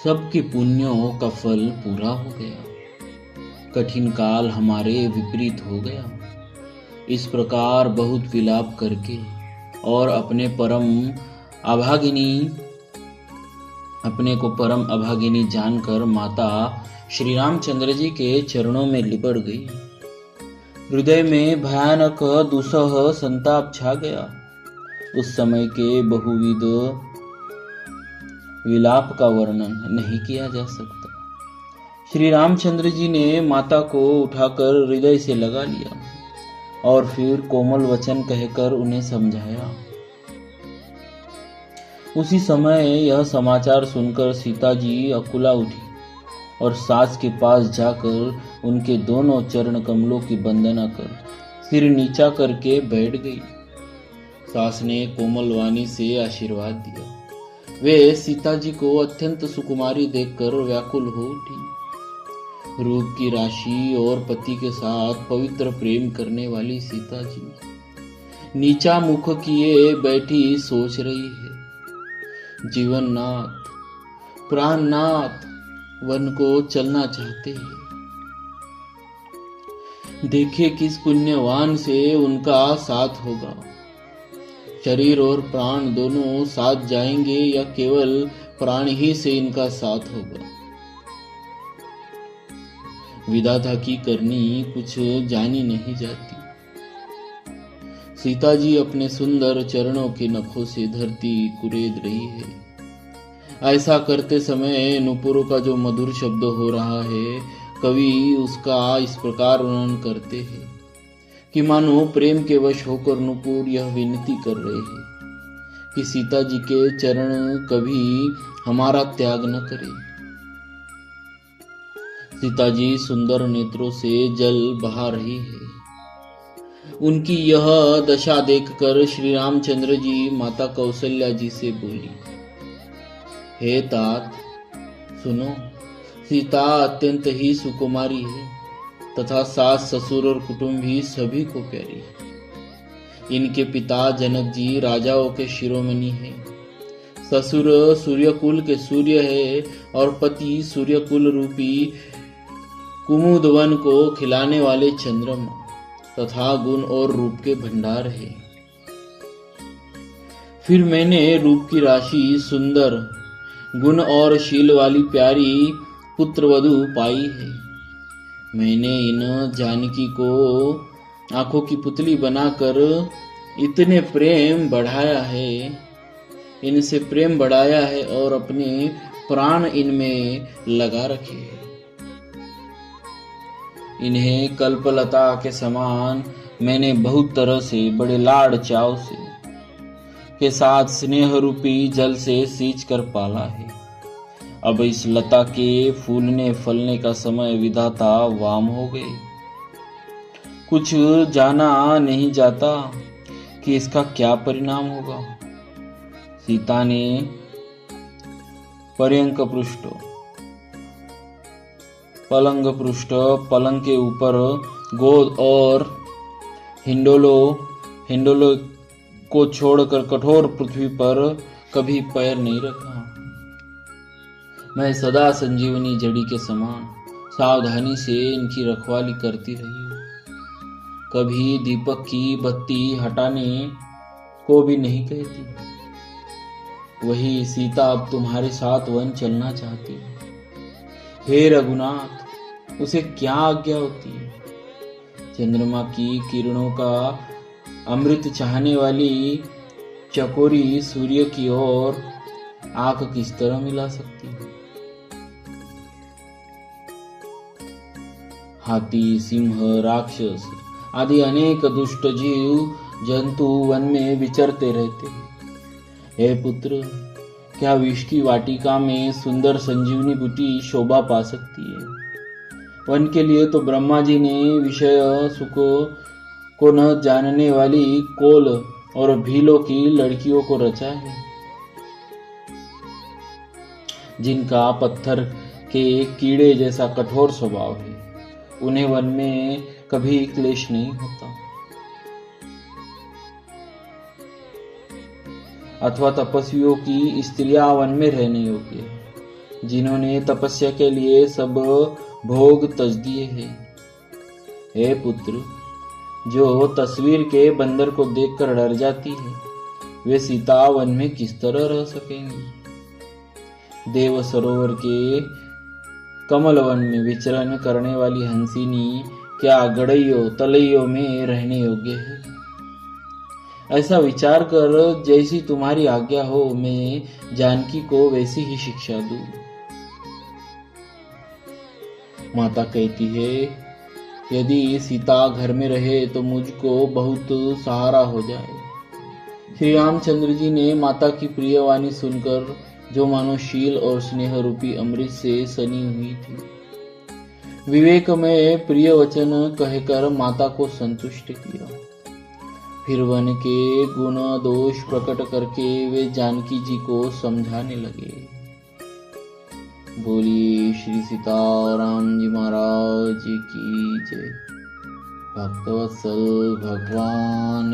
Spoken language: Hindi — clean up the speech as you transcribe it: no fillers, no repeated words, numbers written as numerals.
सबके पुण्यों का फल पूरा हो गया। कठिन काल हमारे विपरीत हो गया। इस प्रकार बहुत विलाप करके और अपने को परम अभागिनी जानकर माता श्री रामचंद्र जी के चरणों में लिपट गई। हृदय में भयानक दुसह संताप छा गया। उस समय के बहुविध विलाप का वर्णन नहीं किया जा सकता। श्री रामचंद्र जी ने माता को उठाकर हृदय से लगा लिया और फिर कोमल वचन कहकर उन्हें समझाया। उसी समय यह समाचार सुनकर सीता जी अकुला उठी और सास के पास जाकर उनके दोनों चरण कमलों की वंदना कर सिर नीचा करके बैठ गई। सास ने कोमल वाणी से आशीर्वाद दिया। वे सीता जी को अत्यंत सुकुमारी देखकर व्याकुल हो उठी। रूप की राशि और पति के साथ पवित्र प्रेम करने वाली सीता जी नीचा मुख किए बैठी सोच रही है। जीवननाथ, प्राणनाथ वन को चलना चाहते हैं। देखे किस पुण्यवान से उनका साथ होगा। शरीर और प्राण दोनों साथ जाएंगे या केवल प्राण ही से इनका साथ होगा। विधाता की करनी कुछ जानी नहीं जाती। सीता जी अपने सुंदर चरणों के नखों से धरती कुरेद रही है। ऐसा करते समय नुपुरों का जो मधुर शब्द हो रहा है, कवि उसका इस प्रकार वर्णन करते हैं कि मानो प्रेम के वश होकर नुपुर यह विनती कर रहे हैं कि सीता जी के चरण कभी हमारा त्याग न करें। सीता जी सुंदर नेत्रों से जल बहा रही है। उनकी यह दशा देखकर श्री रामचंद्र जी माता कौशल्या जी से बोली, हे तात, सुनो, सीता अत्यंत ही सुकुमारी है तथा सास ससुर और कुटुंब भी सभी को प्यारी है। इनके पिता जनक जी राजाओं के शिरोमणि हैं। ससुर सूर्यकुल के सूर्य है और पति सूर्यकुल रूपी कुमुद वन को खिलाने वाले चंद्रमा तथा गुण और रूप के भंडार है। फिर मैंने रूप की राशि, सुंदर गुण और शील वाली प्यारी पुत्रवधू पाई है। मैंने इन जानकी को आंखों की पुतली बनाकर इतने प्रेम बढ़ाया है, इनसे प्रेम बढ़ाया है और अपने प्राण इनमें लगा रखे हैं। इन्हें कल्पलता के समान मैंने बहुत तरह से बड़े लाड़ चाव से के साथ स्नेह रूपी जल से सींच कर पाला है। अब इस लता के फूलने फलने का समय विधाता वाम हो गए। कुछ जाना नहीं जाता कि इसका क्या परिणाम होगा। सीता ने पर्यंक पृष्ठ, पलंग पृष्ठ, पलंग के ऊपर गोद और हिंडोलो को छोड़कर कठोर पृथ्वी पर कभी पैर नहीं रखा। मैं सदा संजीवनी जड़ी के समान सावधानी से इनकी रखवाली करती रही हूँ। कभी दीपक की बत्ती हटाने को भी नहीं कहती। वही सीता अब तुम्हारे साथ वन चलना चाहती है। हे रघुनाथ, उसे क्या आज्ञा होती है। चंद्रमा की किरणों का अमृत चाहने वाली चकोरी सूर्य की ओर आंख किस तरह मिला सकती है। हाथी, सिंह, राक्षस आदि अनेक दुष्ट जीव जंतु वन में विचरते रहते हैं। हे पुत्र, क्या विष की वाटिका में सुंदर संजीवनी बूटी शोभा पा सकती है। वन के लिए तो ब्रह्मा जी ने विषय सुख को न जानने वाली कोल और भीलों की लड़कियों को रचा है, जिनका पत्थर के कीड़े जैसा कठोर स्वभाव है। उन्हें वन में कभी क्लेश नहीं होता। अथवा तपस्वियों की स्त्रियां वन में रहने योग्य है। जिन्होंने तपस्या के लिए सब भोग तज दिए हैं। हे पुत्र, जो तस्वीर के बंदर को देखकर डर जाती है, वे सीता वन में किस तरह रह सकेंगी? देव सरोवर के कमलवन में विचरण करने वाली हंसिनी क्या गड़ैयों तलैयों में रहने योग्य है? ऐसा विचार कर जैसी तुम्हारी आज्ञा हो, मैं जानकी को वैसी ही शिक्षा दूं। माता कहती है, यदि सीता घर में रहे तो मुझको बहुत सहारा हो जाए। श्री रामचंद्र जी ने माता की प्रिय वाणी सुनकर, जो मानो शील और स्नेह रूपी अमृत से सनी हुई थी, विवेक में प्रिय वचन कहकर माता को संतुष्ट किया। फिर वन के गुण दोष प्रकट करके वे जानकी जी को समझाने लगे। बोलिए श्री सीताराम जी महाराज की जय। भक्तवत्सल भगवान